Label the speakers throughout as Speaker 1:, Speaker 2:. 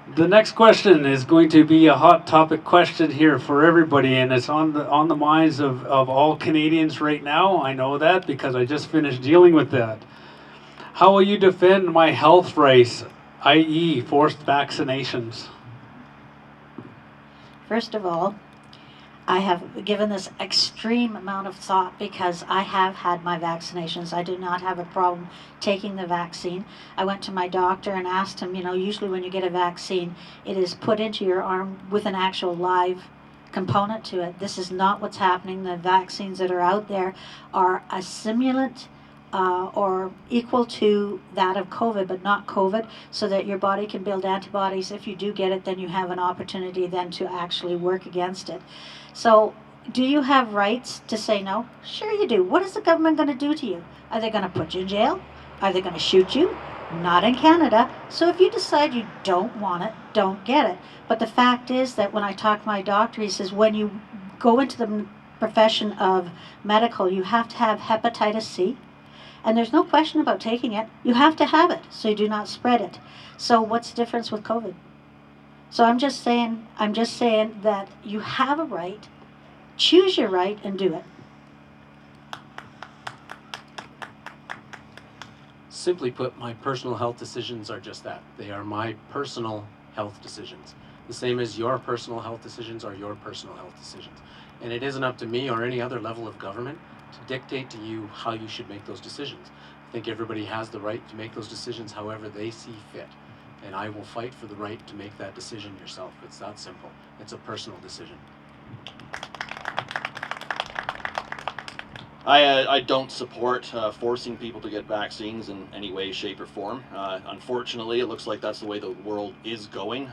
Speaker 1: The next question is going to be a hot topic question here for everybody, and it's on the minds of all Canadians right now. I know that because I just finished dealing with that. How will you defend my health rights, i.e., forced vaccinations?
Speaker 2: First of all, I have given this extreme amount of thought because I have had my vaccinations. I do not have a problem taking the vaccine. I went to my doctor and asked him, usually when you get a vaccine, it is put into your arm with an actual live component to it. This is not what's happening. The vaccines that are out there are a simulant or equal to that of COVID, but not COVID, so that your body can build antibodies. If you do get it, then you have an opportunity then to actually work against it. So, do you have rights to say no? Sure, you do. What is the government going to do to you? Are they going to put you in jail? Are they going to shoot you? Not in Canada. So, if you decide you don't want it, don't get it. But the fact is that when I talk to my doctor, he says when you go into the profession of medical, you have to have hepatitis C. And there's no question about taking it. You have to have it so you do not spread it. So, what's the difference with COVID? So I'm just saying that you have a right, choose your right and do it.
Speaker 3: Simply put, my personal health decisions are just that. They are my personal health decisions. The same as your personal health decisions are your personal health decisions. And it isn't up to me or any other level of government to dictate to you how you should make those decisions. I think everybody has the right to make those decisions however they see fit. And I will fight for the right to make that decision yourself. It's that simple. It's a personal decision.
Speaker 4: I don't support forcing people to get vaccines in any way, shape, or form. Unfortunately, it looks like that's the way the world is going.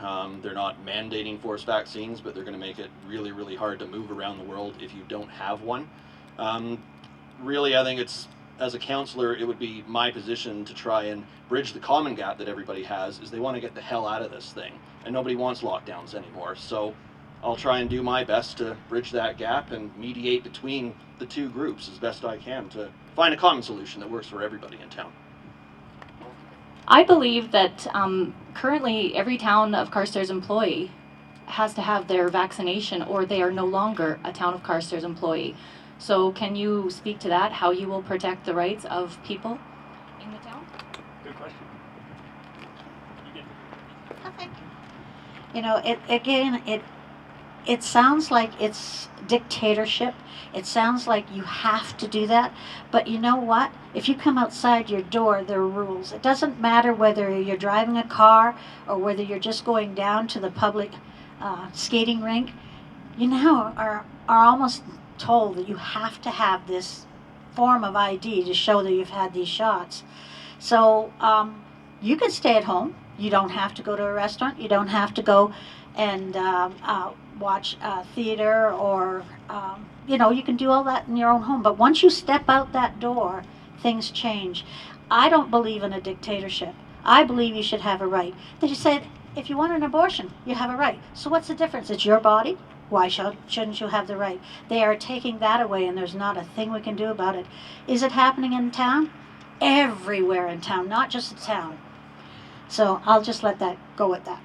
Speaker 4: They're not mandating forced vaccines, but they're going to make it really, really hard to move around the world if you don't have one. Really, I think as a counselor, it would be my position to try and bridge the common gap that everybody has, is they want to get the hell out of this thing, and nobody wants lockdowns anymore. So I'll try and do my best to bridge that gap and mediate between the two groups as best I can to find a common solution that works for everybody in town.
Speaker 5: I believe that currently every town of Carstairs employee has to have their vaccination or they are no longer a town of Carstairs employee. So can you speak to that, how you will protect the rights of people in the town?
Speaker 1: Good question.
Speaker 2: It sounds like it's dictatorship. It sounds like you have to do that. But you know what? If you come outside your door, there are rules. It doesn't matter whether you're driving a car or whether you're just going down to the public skating rink. You now are almost told that you have to have this form of ID to show that you've had these shots. So you can stay at home. You don't have to go to a restaurant. You don't have to go and watch theater or, you can do all that in your own home. But once you step out that door, things change. I don't believe in a dictatorship. I believe you should have a right. They said, if you want an abortion, you have a right. So what's the difference? It's your body. Why shouldn't you have the right? They are taking that away, and there's not a thing we can do about it. Is it happening in town? Everywhere in town, not just the town. So I'll just let that go at that.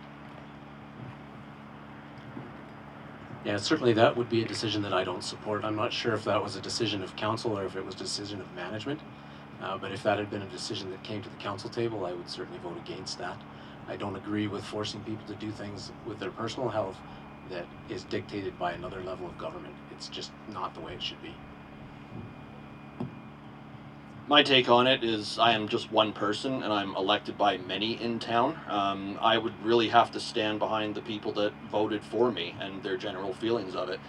Speaker 3: Yeah, certainly that would be a decision that I don't support. I'm not sure if that was a decision of council or if it was a decision of management. But if that had been a decision that came to the council table, I would certainly vote against that. I don't agree with forcing people to do things with their personal health that is dictated by another level of government. It's just not the way it should be.
Speaker 4: My take on it is I am just one person and I'm elected by many in town. I would really have to stand behind the people that voted for me and their general feelings of it.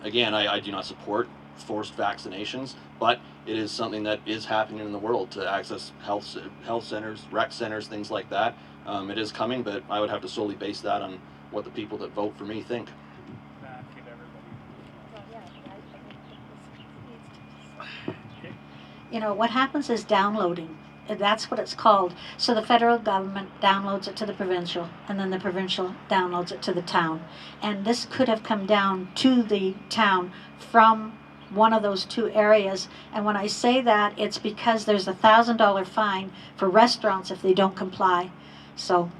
Speaker 4: Again, I do not support forced vaccinations, but it is something that is happening in the world to access health centers, rec centers, things like that. It is coming, but I would have to solely base that on what the people that vote for me think.
Speaker 2: What happens is downloading. That's what it's called. So the federal government downloads it to the provincial, and then the provincial downloads it to the town. And this could have come down to the town from one of those two areas. And when I say that, it's because there's $1,000 fine for restaurants if they don't comply. So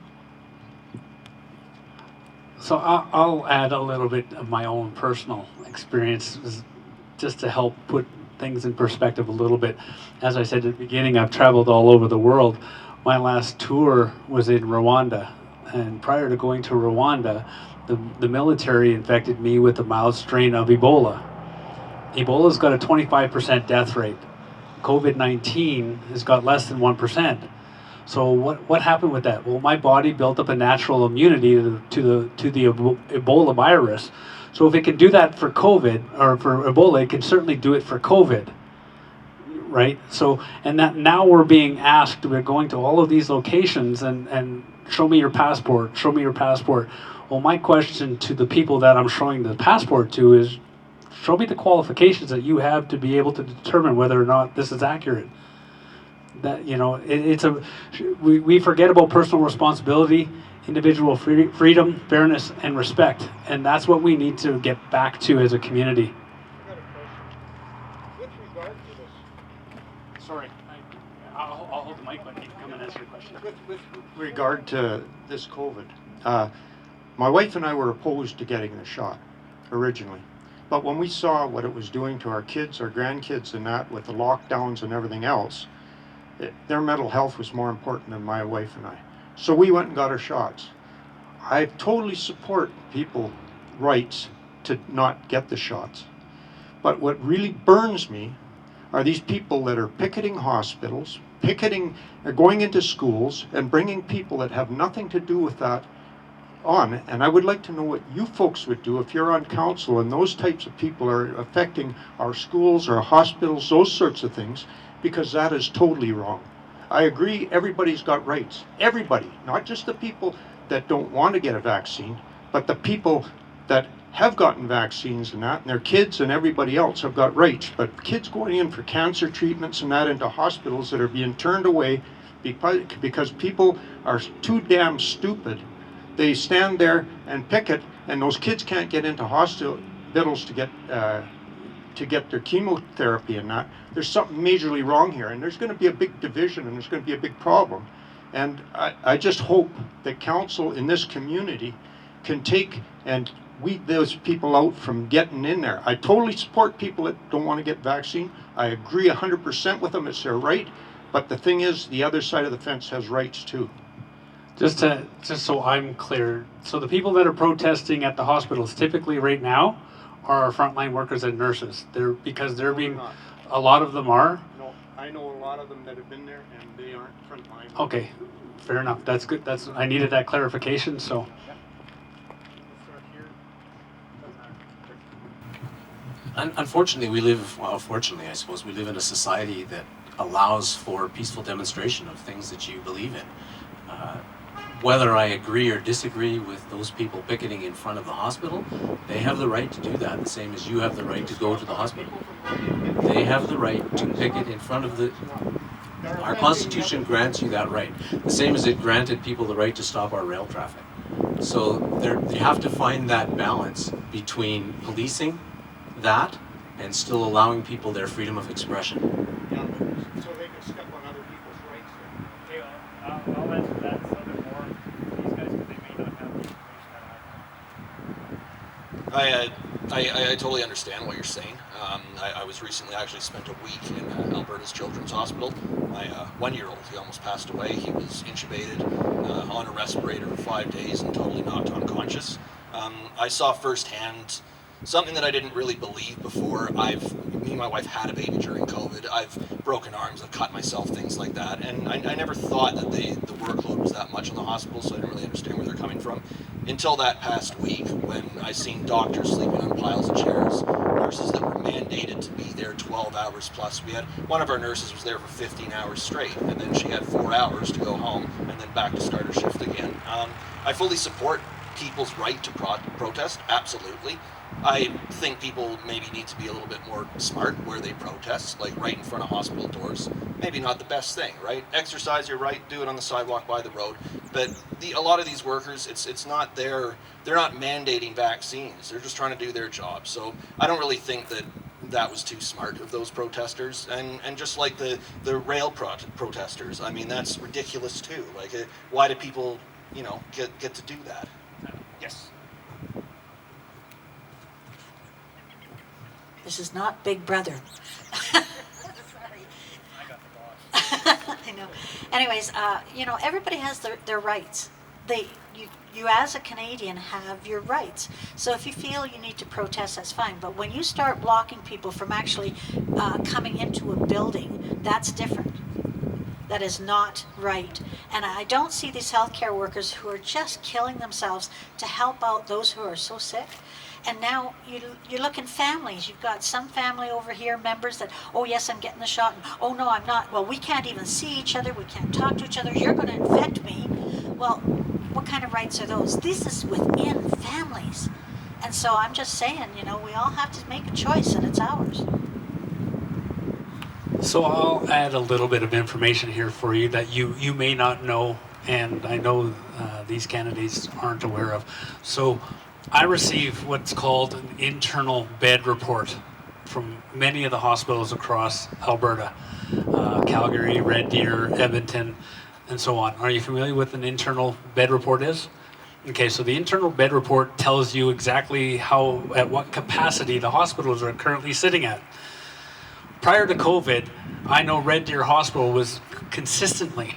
Speaker 1: So I'll add a little bit of my own personal experiences just to help put things in perspective a little bit. As I said at the beginning, I've traveled all over the world. My last tour was in Rwanda, and prior to going to Rwanda, the military infected me with a mild strain of Ebola. Ebola's got a 25% death rate. COVID-19 has got less than 1%. So what happened with that? Well, my body built up a natural immunity to the Ebola virus. So if it can do that for COVID or for Ebola, it can certainly do it for COVID, right? So and that now we're being asked, we're going to all of these locations and show me your passport, show me your passport. Well, my question to the people that I'm showing the passport to is, show me the qualifications that you have to be able to determine whether or not this is accurate. That, you know, we forget about personal responsibility, individual freedom, fairness, and respect, and that's what we need to get back to as a community.
Speaker 6: I've got a question. With regard to this,
Speaker 1: Sorry, I'll hold the mic, but you can come and answer your question.
Speaker 6: with regard to this COVID, my wife and I were opposed to getting the shot originally. But when we saw what it was doing to our kids, our grandkids, and that with the lockdowns and everything else, their mental health was more important than my wife and I. So we went and got our shots. I totally support people's rights to not get the shots. But what really burns me are these people that are picketing hospitals, going into schools, and bringing people that have nothing to do with that on. And I would like to know what you folks would do if you're on council and those types of people are affecting our schools, our hospitals, those sorts of things, because that is totally wrong. I agree, everybody's got rights. Everybody, not just the people that don't want to get a vaccine, but the people that have gotten vaccines and that, and their kids and everybody else have got rights. But kids going in for cancer treatments and that into hospitals that are being turned away because people are too damn stupid. They stand there and picket, and those kids can't get into hospitals to get their chemotherapy and that. There's something majorly wrong here, and there's going to be a big division, and there's going to be a big problem. And I just hope that council in this community can take and weed those people out from getting in there. I totally support people that don't want to get vaccine. I agree 100% with them, it's their right. But the thing is, the other side of the fence has rights too.
Speaker 1: Just so I'm clear, so the people that are protesting at the hospitals typically right now are our frontline workers and nurses. Because they're being, a lot of them are.
Speaker 6: No, I know a lot of them that have been there, and they aren't frontline.
Speaker 1: Okay, fair enough. That's good. I needed that clarification. So.
Speaker 3: Unfortunately, fortunately, I suppose, we live in a society that allows for peaceful demonstration of things that you believe in. Whether I agree or disagree with those people picketing in front of the hospital, they have the right to do that, the same as you have the right to go to the hospital. They have the right to picket in front of the... Our Constitution grants you that right, the same as it granted people the right to stop our rail traffic. So they have to find that balance between policing that and still allowing people their freedom of expression.
Speaker 6: Yeah, so they can step on other people's rights.
Speaker 1: Okay, I'll answer that a little bit more. These guys, because they may not have the information.
Speaker 4: I totally understand what you're saying. I was recently actually spent a week in Alberta's Children's Hospital. My 1-year-old, he almost passed away. He was intubated on a respirator for 5 days and totally knocked unconscious. I saw firsthand something that I didn't really believe before. Me and my wife had a baby during COVID. I've broken arms, I've cut myself, things like that. And I never thought that the workload was that much in the hospital, so I didn't really understand where they're coming from. Until that past week, when I seen doctors sleeping on piles of chairs, nurses that were mandated to be there 12 hours plus. We had one of our nurses was there for 15 hours straight, and then she had 4 hours to go home, and then back to start her shift again. I fully support people's right to protest, absolutely. I think people maybe need to be a little bit more smart where they protest, like right in front of hospital doors. Maybe not the best thing, right? Exercise your right, do it on the sidewalk by the road. But a lot of these workers, it's not they're not mandating vaccines. They're just trying to do their job. So I don't really think that was too smart of those protesters. And just like the rail protesters, I mean, that's ridiculous too. Like, why do people, get to do that? Yes.
Speaker 2: This is not Big Brother. I know. Anyways, everybody has their rights. You as a Canadian have your rights. So if you feel you need to protest, that's fine. But when you start blocking people from actually coming into a building, that's different. That is not right. And I don't see these healthcare workers who are just killing themselves to help out those who are so sick. And now you look in families. You've got some family over here, members that, oh yes, I'm getting the shot, and oh no, I'm not. Well, we can't even see each other. We can't talk to each other. You're going to infect me. Well, what kind of rights are those? This is within families. And so I'm just saying, we all have to make a choice, and it's ours.
Speaker 1: So I'll add a little bit of information here for you that you may not know, and I know these candidates aren't aware of. So I receive what's called an internal bed report from many of the hospitals across Alberta, Calgary, Red Deer, Edmonton, and so on. Are you familiar with an internal bed report is? Okay, so the internal bed report tells you exactly at what capacity the hospitals are currently sitting at. Prior to COVID, I know Red Deer Hospital was consistently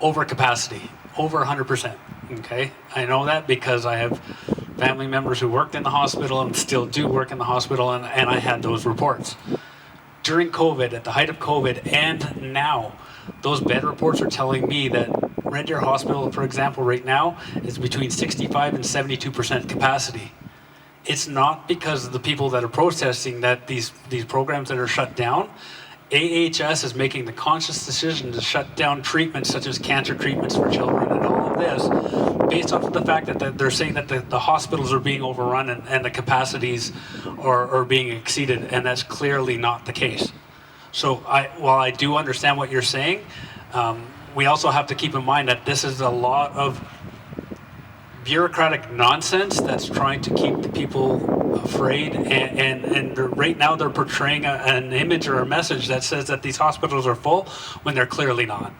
Speaker 1: over capacity, over 100%. Okay, I know that because I have family members who worked in the hospital and still do work in the hospital, and I had those reports. During COVID, at the height of COVID, and now, those bed reports are telling me that Red Deer Hospital, for example, right now, is between 65 and 72% capacity. It's not because of the people that are protesting that these programs that are shut down. AHS is making the conscious decision to shut down treatments such as cancer treatments for children and all of this based off of the fact that they're saying that the hospitals are being overrun and the capacities are being exceeded, and that's clearly not the case. So while I do understand what you're saying, we also have to keep in mind that this is a lot of bureaucratic nonsense that's trying to keep the people afraid, and right now they're portraying an image or a message that says that these hospitals are full when they're clearly not.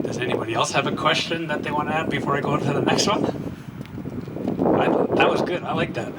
Speaker 1: Does anybody else have a question that they want to add before I go to the next one? That was good. I like that.